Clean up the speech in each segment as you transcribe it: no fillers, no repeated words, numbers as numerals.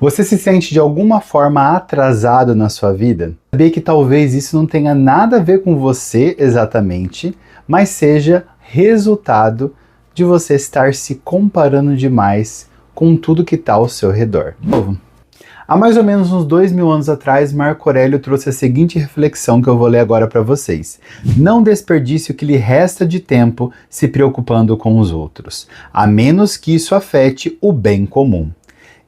Você se sente de alguma forma atrasado na sua vida? Sabia que talvez isso não tenha nada a ver com você exatamente, mas seja resultado de você estar se comparando demais com tudo que está ao seu redor. Novo. Há mais ou menos uns 2000 anos atrás, Marco Aurélio trouxe a seguinte reflexão que eu vou ler agora para vocês. Não desperdice o que lhe resta de tempo se preocupando com os outros, a menos que isso afete o bem comum.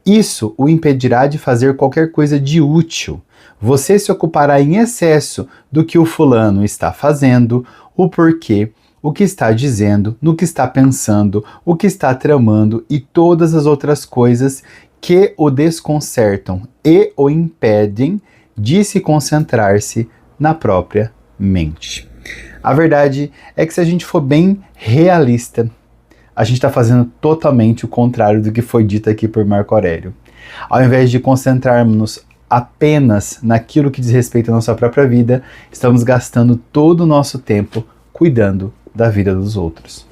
Isso o impedirá de fazer qualquer coisa de útil. Você se ocupará em excesso do que o fulano está fazendo, o porquê, o que está dizendo, no que está pensando, o que está tramando e todas as outras coisas que o desconcertam e o impedem de se concentrar-se na própria mente. A verdade é que se a gente for bem realista, a gente está fazendo totalmente o contrário do que foi dito aqui por Marco Aurélio. Ao invés de concentrarmos apenas naquilo que diz respeito à nossa própria vida, estamos gastando todo o nosso tempo cuidando da vida dos outros.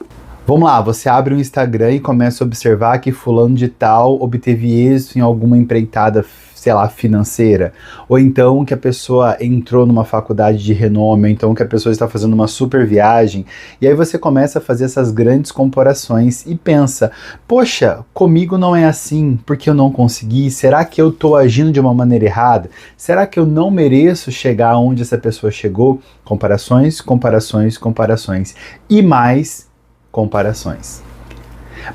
Vamos lá, você abre o Instagram e começa a observar que fulano de tal obteve êxito em alguma empreitada, sei lá, financeira, ou então que a pessoa entrou numa faculdade de renome, ou então que a pessoa está fazendo uma super viagem, e aí você começa a fazer essas grandes comparações e pensa, poxa, comigo não é assim, porque eu não consegui, será que eu estou agindo de uma maneira errada? Será que eu não mereço chegar onde essa pessoa chegou? Comparações, comparações, comparações, e mais comparações.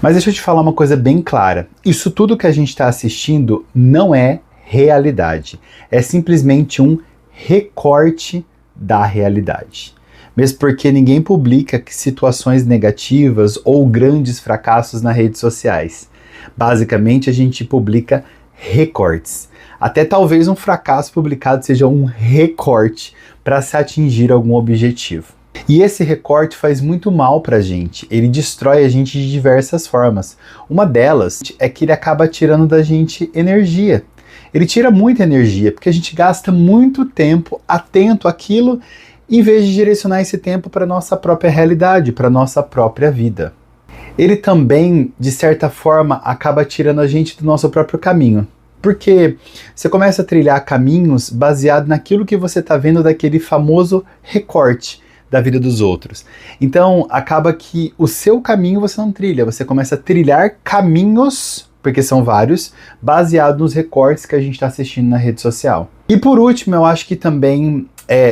Mas deixa eu te falar uma coisa bem clara, isso tudo que a gente está assistindo não é realidade. É simplesmente um recorte da realidade. Mesmo porque ninguém publica situações negativas ou grandes fracassos nas redes sociais. Basicamente, a gente publica recortes. Até talvez um fracasso publicado seja um recorte para se atingir algum objetivo. E esse recorte faz muito mal pra gente, ele destrói a gente de diversas formas. Uma delas é que ele acaba tirando da gente energia. Ele tira muita energia, porque a gente gasta muito tempo atento àquilo, em vez de direcionar esse tempo para nossa própria realidade, para nossa própria vida. Ele também, de certa forma, acaba tirando a gente do nosso próprio caminho. Porque você começa a trilhar caminhos baseado naquilo que você está vendo daquele famoso recorte da vida dos outros. Então, acaba que o seu caminho você não trilha, você começa a trilhar caminhos, porque são vários, baseado nos recortes que a gente está assistindo na rede social. E por último, eu acho que também,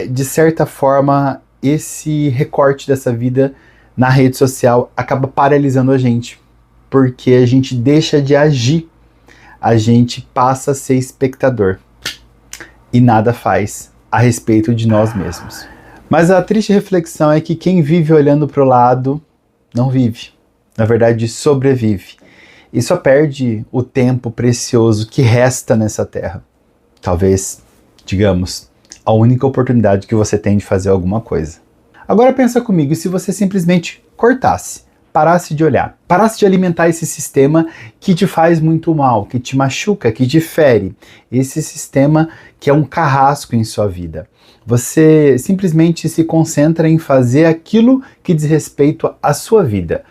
de certa forma, esse recorte dessa vida na rede social acaba paralisando a gente, porque a gente deixa de agir, a gente passa a ser espectador e nada faz a respeito de nós mesmos. Mas a triste reflexão é que quem vive olhando para o lado não vive. Na verdade, sobrevive. E só perde o tempo precioso que resta nessa terra. Talvez, digamos, a única oportunidade que você tem de fazer alguma coisa. Agora pensa comigo, e se você simplesmente cortasse, parasse de olhar, parasse de alimentar esse sistema que te faz muito mal, que te machuca, que te fere. Esse sistema que é um carrasco em sua vida. Você simplesmente se concentra em fazer aquilo que diz respeito à sua vida.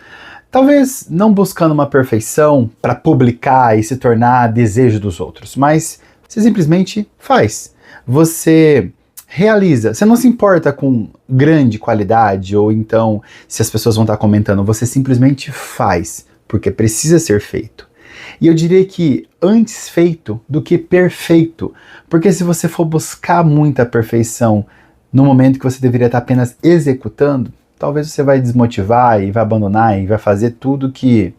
Talvez não buscando uma perfeição para publicar e se tornar desejo dos outros, mas você simplesmente faz. Você realiza. Você não se importa com grande qualidade ou então se as pessoas vão estar comentando. Você simplesmente faz, porque precisa ser feito. E eu diria que antes feito do que perfeito, porque se você for buscar muita perfeição no momento que você deveria estar apenas executando, talvez você vai desmotivar e vai abandonar e vai fazer tudo que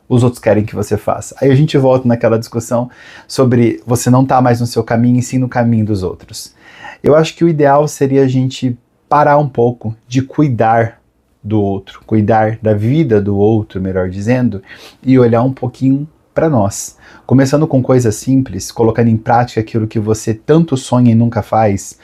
os outros querem que você faça. Aí a gente volta naquela discussão sobre você não estar mais no seu caminho e sim no caminho dos outros. Eu acho que o ideal seria a gente parar um pouco de cuidar do outro, cuidar da vida do outro, melhor dizendo, e olhar um pouquinho para nós. Começando com coisas simples, colocando em prática aquilo que você tanto sonha e nunca faz,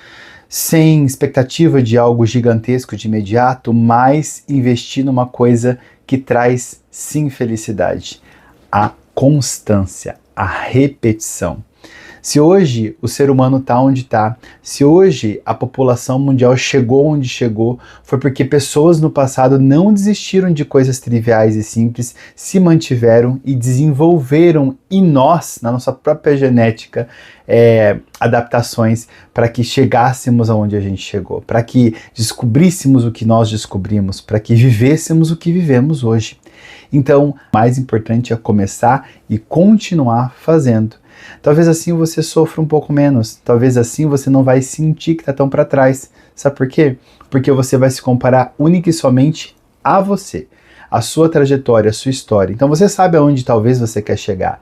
sem expectativa de algo gigantesco de imediato, mas investir numa coisa que traz sim felicidade. A constância, a repetição. Se hoje o ser humano está onde está, se hoje a população mundial chegou onde chegou, foi porque pessoas no passado não desistiram de coisas triviais e simples, se mantiveram e desenvolveram em nós, na nossa própria genética, adaptações para que chegássemos aonde a gente chegou, para que descobríssemos o que nós descobrimos, para que vivêssemos o que vivemos hoje. Então, o mais importante é começar e continuar fazendo. Talvez assim você sofra um pouco menos, talvez assim você não vai sentir que está tão para trás. Sabe por quê? Porque você vai se comparar única e somente a você, a sua trajetória, a sua história. Então você sabe aonde talvez você quer chegar.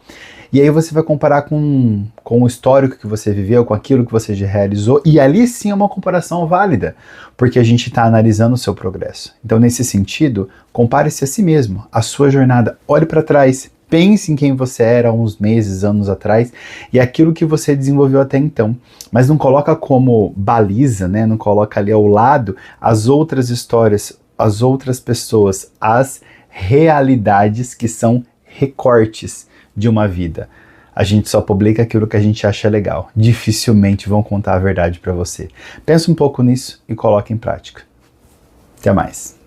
E aí você vai comparar com o histórico que você viveu, com aquilo que você já realizou, e ali sim é uma comparação válida, porque a gente está analisando o seu progresso. Então nesse sentido, compare-se a si mesmo, a sua jornada, olhe para trás, pense em quem você era há uns meses, anos atrás, e aquilo que você desenvolveu até então. Mas não coloca como baliza, né? Não coloca ali ao lado as outras histórias, as outras pessoas, as realidades que são recortes de uma vida. A gente só publica aquilo que a gente acha legal. Dificilmente vão contar a verdade para você. Pensa um pouco nisso e coloque em prática. Até mais.